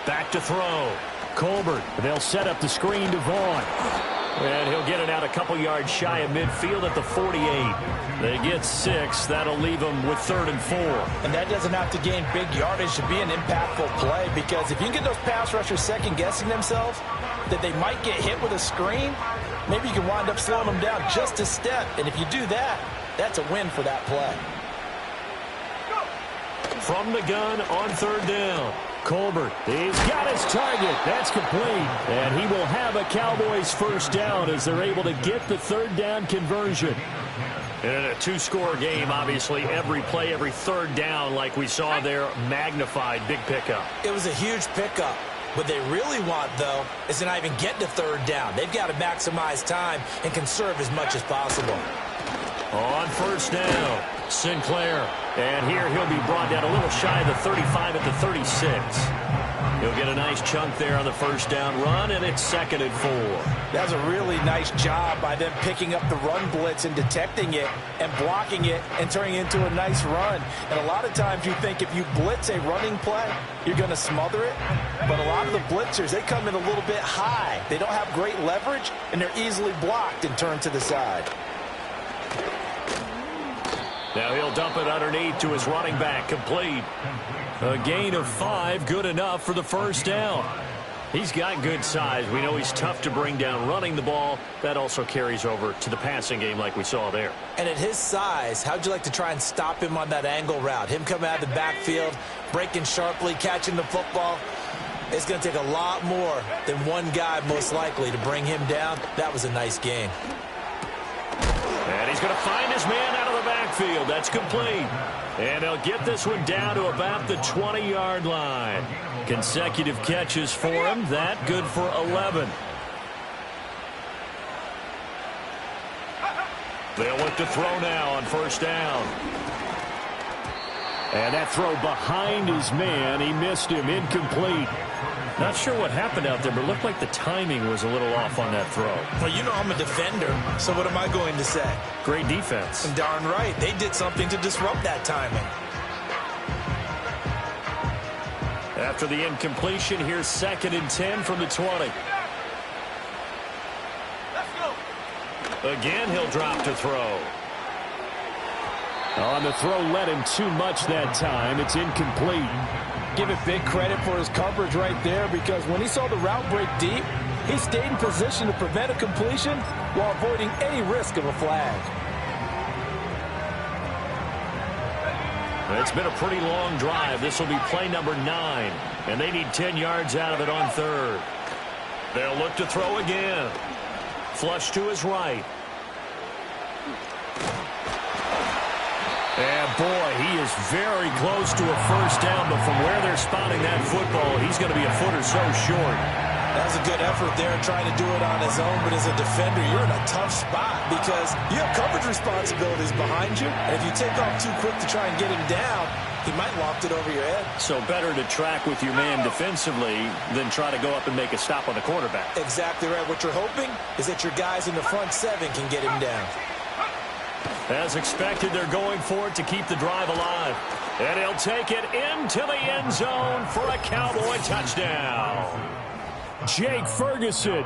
Back to throw. Colbert. They'll set up the screen to Vaughn. And he'll get it out a couple yards shy of midfield at the 48. They get 6. That'll leave them with 3rd and 4. And that doesn't have to gain big yardage to be an impactful play, because if you can get those pass rushers second-guessing themselves that they might get hit with a screen, maybe you can wind up slowing them down just a step. And if you do that, that's a win for that play. From the gun on 3rd down. Colbert, he's got his target. That's complete. And he will have a Cowboys 1st down as they're able to get the 3rd down conversion. In a two-score game, obviously, every play, every 3rd down, like we saw there, magnified, big pickup. It was a huge pickup. What they really want, though, is to not even get to 3rd down. They've got to maximize time and conserve as much as possible. On 1st down, Sinclair. And here he'll be brought down a little shy of the 35 at the 36. He'll get a nice chunk there on the 1st down run, and it's 2nd and 4. That was a really nice job by them picking up the run blitz and detecting it and blocking it and turning it into a nice run. And a lot of times you think if you blitz a running play, you're going to smother it. But a lot of the blitzers, they come in a little bit high. They don't have great leverage, and they're easily blocked and turned to the side. Now he'll dump it underneath to his running back, complete. A gain of 5, good enough for the 1st down. He's got good size. We know he's tough to bring down running the ball. That also carries over to the passing game like we saw there. And at his size, how'd you like to try and stop him on that angle route? Him coming out of the backfield, breaking sharply, catching the football. It's going to take a lot more than one guy most likely to bring him down. That was a nice game. And he's going to find his man out of the backfield. That's complete. And they'll get this one down to about the 20-yard line. Consecutive catches for him. That good for 11. They'll look to throw now on 1st down. And that throw behind his man. He missed him. Incomplete. Not sure what happened out there, but it looked like the timing was a little off on that throw. Well, you know I'm a defender, so what am I going to say? Great defense. And darn right, they did something to disrupt that timing. After the incompletion, here's 2nd and 10 from the 20. Again, he'll drop to throw. On the throw, led him too much that time. It's incomplete. Give it big credit for his coverage right there, because when he saw the route break deep, he stayed in position to prevent a completion while avoiding any risk of a flag. It's been a pretty long drive. This will be play number 9, and they need 10 yards out of it on 3rd. They'll look to throw again. Flush to his right. And, boy, he is very close to a 1st down, but from where they're spotting that football, he's going to be a foot or so short. That was a good effort there, trying to do it on his own, but as a defender, you're in a tough spot because you have coverage responsibilities behind you, and if you take off too quick to try and get him down, he might loft it over your head. So better to track with your man defensively than try to go up and make a stop on the quarterback. Exactly right. What you're hoping is that your guys in the front 7 can get him down. As expected, they're going for it to keep the drive alive. And he'll take it into the end zone for a Cowboy touchdown. Jake Ferguson,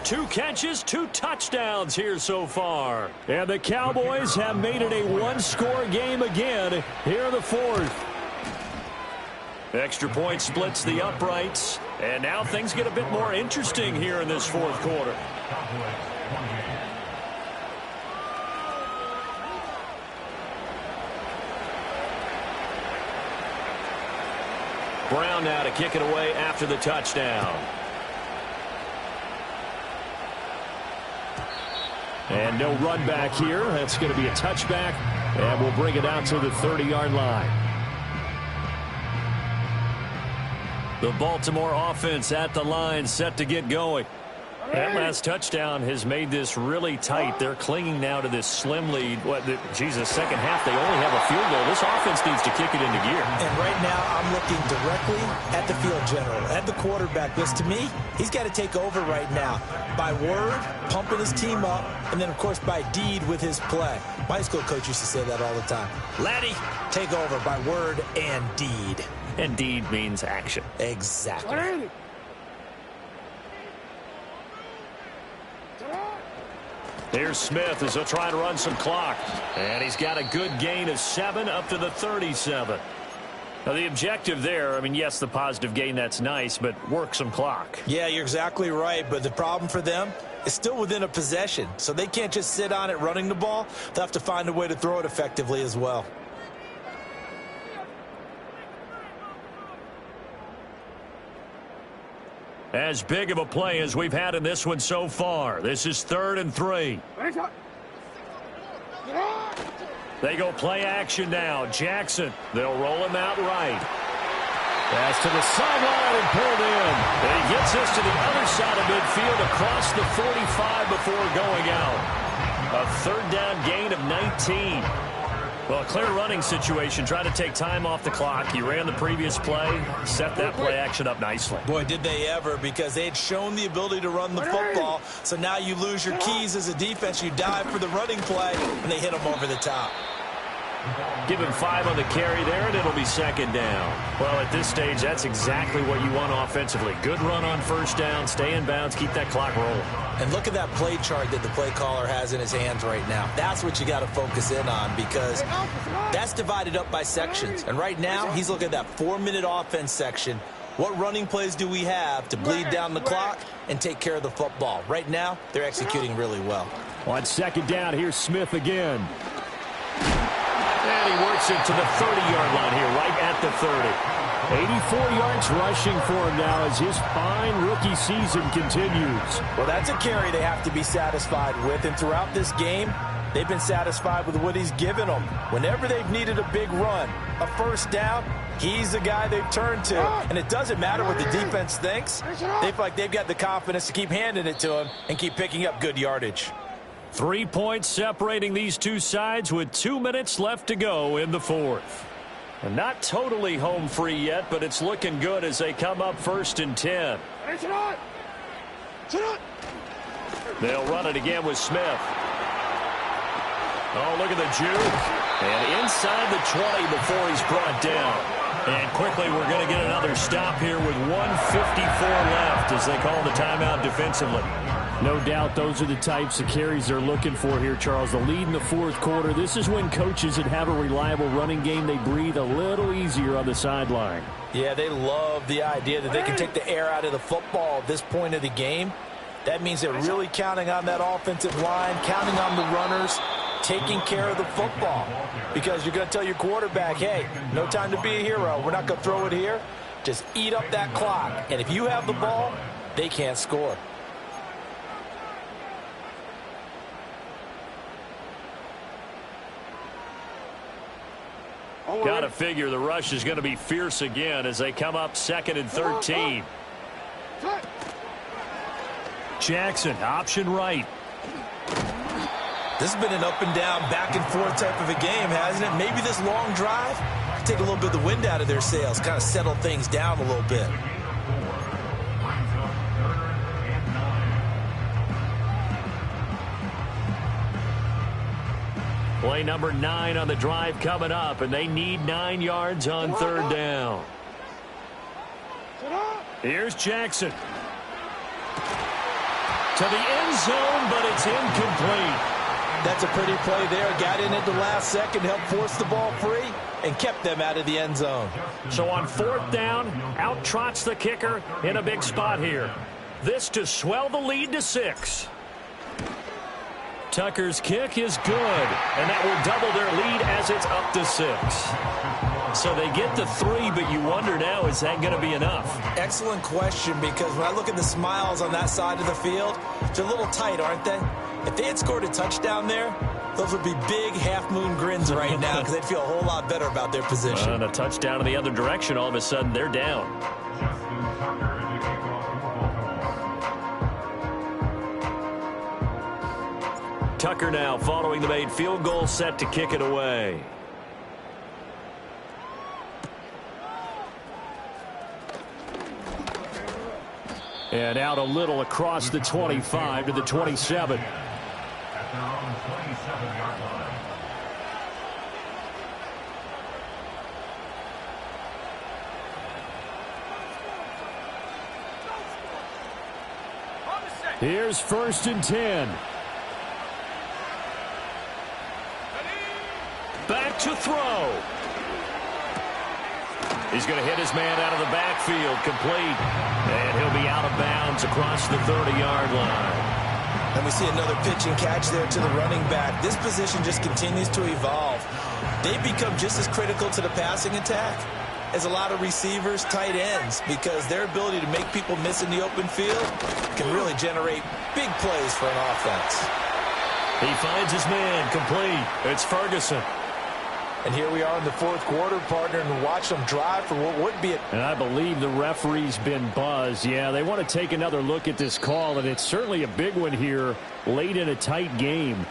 2 catches, 2 touchdowns here so far. And the Cowboys have made it a one-score game again here in the 4th. Extra point splits the uprights. And now things get a bit more interesting here in this 4th quarter. Brown now to kick it away after the touchdown. And no run back here. That's going to be a touchback. And we'll bring it out to the 30-yard line. The Baltimore offense at the line, set to get going. That last touchdown has made this really tight. They're clinging now to this slim lead. Second half, they only have a field goal. This offense needs to kick it into gear. And right now, I'm looking directly at the field general, at the quarterback. Because to me, he's got to take over right now. By word, pumping his team up, and then, of course, by deed with his play. My high school coach used to say that all the time. Laddie, take over by word and deed. And deed means action. Exactly. Here's Smith as he'll try to run some clock. And he's got a good gain of 7 up to the 37. Now, the objective there, I mean, yes, the positive gain, that's nice, but work some clock. Yeah, you're exactly right. But the problem for them is still within a possession. So they can't just sit on it running the ball. They'll have to find a way to throw it effectively as well. As big of a play as we've had in this one so far. This is 3rd and 3. They go play action now. Jackson, they'll roll him out right. Pass to the sideline and pulled in. And he gets this to the other side of midfield across the 45 before going out. A 3rd down gain of 19. Well, a clear running situation. Try to take time off the clock. He ran the previous play, set that play action up nicely. Boy, did they ever, because they had shown the ability to run the football. So now you lose your keys as a defense. You dive for the running play, and they hit them over the top. Give him 5 on the carry there, and it'll be 2nd down. Well, at this stage, that's exactly what you want offensively. Good run on 1st down, stay in bounds, keep that clock rolling. And look at that play chart that the play caller has in his hands right now. That's what you got to focus in on, because that's divided up by sections. And right now, he's looking at that 4-minute offense section. What running plays do we have to bleed down the clock and take care of the football? Right now, they're executing really well. On 2nd down, here's Smith again. And he works it to the 30-yard line here, right at the 30. 84 yards rushing for him now as his fine rookie season continues. Well, that's a carry they have to be satisfied with. And throughout this game, they've been satisfied with what he's given them. Whenever they've needed a big run, a 1st down, he's the guy they've turned to. And it doesn't matter what the defense thinks. They feel like they've got the confidence to keep handing it to him and keep picking up good yardage. 3 points separating these two sides with 2 minutes left to go in the 4th. And not totally home free yet, but it's looking good as they come up 1st and 10. They'll run it again with Smith. Oh, look at the juke. And inside the 20 before he's brought down. And quickly we're going to get another stop here with 1:54 left as they call the timeout defensively. No doubt those are the types of carries they're looking for here, Charles. The lead in the 4th quarter. This is when coaches that have a reliable running game, they breathe a little easier on the sideline. Yeah, they love the idea that they can take the air out of the football at this point of the game. That means they're really counting on that offensive line, counting on the runners, taking care of the football. Because you're going to tell your quarterback, hey, no time to be a hero. We're not going to throw it here. Just eat up that clock. And if you have the ball, they can't score. Got to figure the rush is going to be fierce again as they come up 2nd and 13. Jackson, option right. This has been an up and down, back and forth type of a game, hasn't it? Maybe this long drive can take a little bit of the wind out of their sails, kind of settle things down a little bit. Play number 9 on the drive coming up, and they need 9 yards on 3rd down. Here's Jackson. To the end zone, but it's incomplete. That's a pretty play there. Got in at the last second, helped force the ball free, and kept them out of the end zone. So on 4th down, out trots the kicker in a big spot here. This to swell the lead to 6. Tucker's kick is good, and that will double their lead as it's up to 6. So they get the 3, but you wonder now, is that going to be enough? Excellent question, because when I look at the smiles on that side of the field, they're a little tight, aren't they? If they had scored a touchdown there, those would be big half-moon grins right now because they'd feel a whole lot better about their position. And a touchdown in the other direction, all of a sudden they're down. Tucker now following the made field goal, set to kick it away. And out a little across the 25 to the 27. At their own 27-yard line. Here's 1st and 10. Back to throw. He's going to hit his man out of the backfield, complete. And he'll be out of bounds across the 30-yard line. And we see another pitch and catch there to the running back. This position just continues to evolve. They become just as critical to the passing attack as a lot of receivers, tight ends, because their ability to make people miss in the open field can really generate big plays for an offense. He finds his man, complete. It's Ferguson. And here we are in the 4th quarter, partner, and watch them drive for what would be And I believe the referee's been buzzed. Yeah, they want to take another look at this call, and it's certainly a big one here late in a tight game.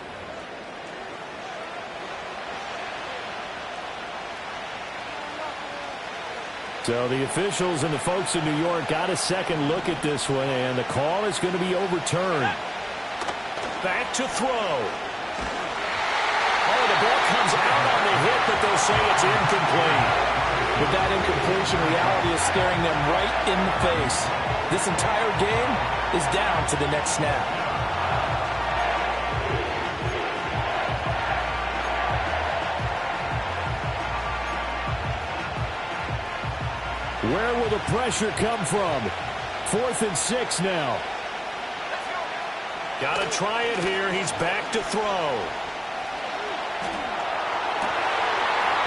So the officials and the folks in New York got a second look at this one, and the call is going to be overturned. Back to throw. Oh, the ball comes out on the hit, but they'll say it's incomplete. With that incompletion, reality is staring them right in the face. This entire game is down to the next snap. Where will the pressure come from? 4th and 6 now. Got to try it here. He's back to throw.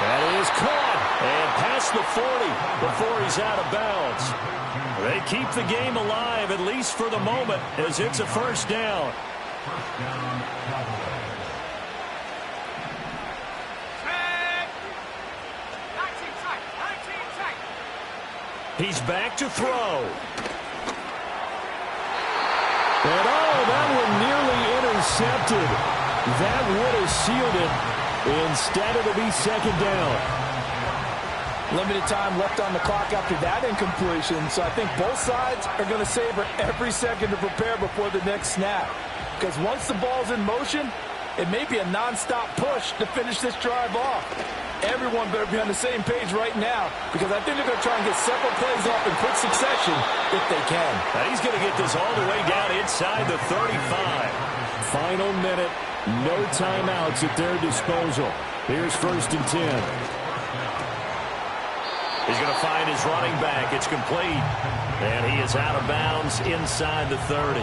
That is caught. And past the 40 before he's out of bounds. They keep the game alive, at least for the moment, as it's a 1st down. 1st down, Cowboys. He's back to throw. And that one nearly intercepted. That would have sealed it. Instead, it'll be 2nd down. Limited time left on the clock after that incompletion, so I think both sides are going to savor every second to prepare before the next snap. Because once the ball's in motion, it may be a non-stop push to finish this drive off. Everyone better be on the same page right now, because I think they're going to try and get several plays off in quick succession if they can. Now he's going to get this all the way down inside the 35. Final minute, no timeouts at their disposal. Here's 1st and 10. He's going to find his running back. It's complete. And he is out of bounds inside the 30.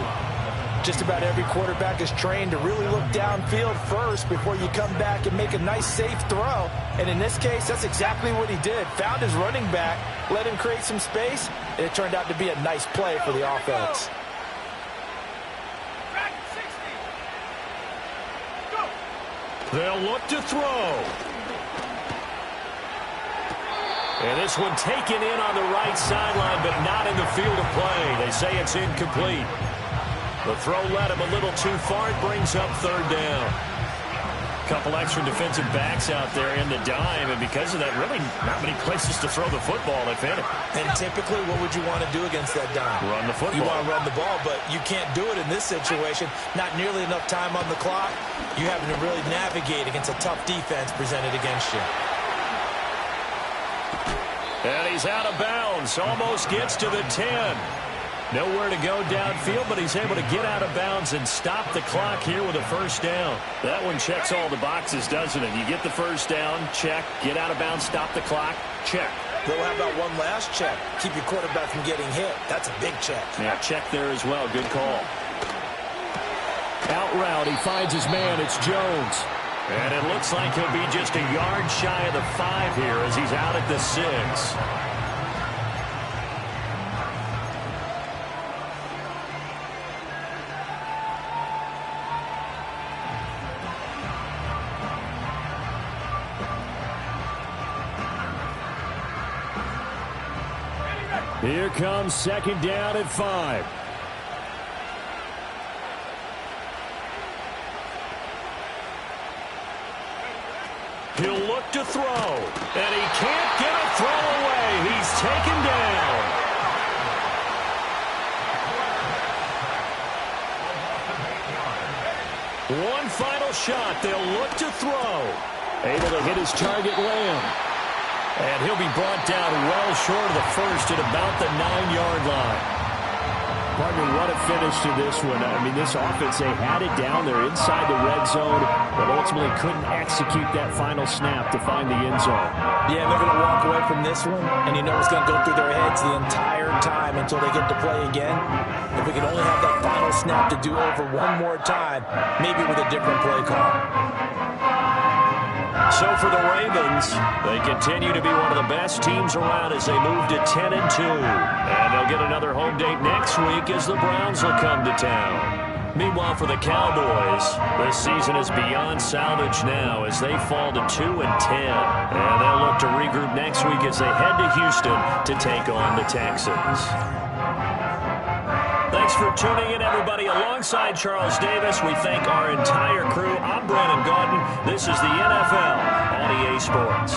Just about every quarterback is trained to really look downfield first before you come back and make a nice, safe throw. And in this case, that's exactly what he did. Found his running back, let him create some space, and it turned out to be a nice play for the offense. They'll look to throw. And this one taken in on the right sideline, but not in the field of play. They say it's incomplete. The throw led him a little too far. It brings up 3rd down. A couple extra defensive backs out there in the dime, and because of that, really not many places to throw the football, if any. And typically, what would you want to do against that dime? Run the football. You want to run the ball, but you can't do it in this situation. Not nearly enough time on the clock. You having to really navigate against a tough defense presented against you. And he's out of bounds. Almost gets to the 10. Nowhere to go downfield, but he's able to get out of bounds and stop the clock here with a 1st down. That one checks all the boxes, doesn't it? You get the 1st down, check. Get out of bounds, stop the clock, check. Well, how about one last check? Keep your quarterback from getting hit. That's a big check. Yeah, check there as well. Good call. Out route, he finds his man. It's Jones. And it looks like he'll be just a yard shy of the 5 here as he's out at the 6. Here comes 2nd down at 5. He'll look to throw, and he can't get a throw away. He's taken down. One final shot. They'll look to throw. Able to hit his target, Lamb. And he'll be brought down well short of the first at about the 9-yard line. Partner, what a finish to this one. I mean, this offense, they had it down there inside the red zone, but ultimately couldn't execute that final snap to find the end zone. Yeah, they're going to walk away from this one, and you know it's going to go through their heads the entire time until they get to play again. If we could only have that final snap to do over one more time, maybe with a different play call. So for the Ravens, they continue to be one of the best teams around as they move to 10-2. And they'll get another home date next week as the Browns will come to town. Meanwhile, for the Cowboys, this season is beyond salvage now as they fall to 2-10. And they'll look to regroup next week as they head to Houston to take on the Texans. Thanks for tuning in, everybody. Alongside Charles Davis, we thank our entire crew. I'm Brandon Gaudin. This is the NFL on EA Sports.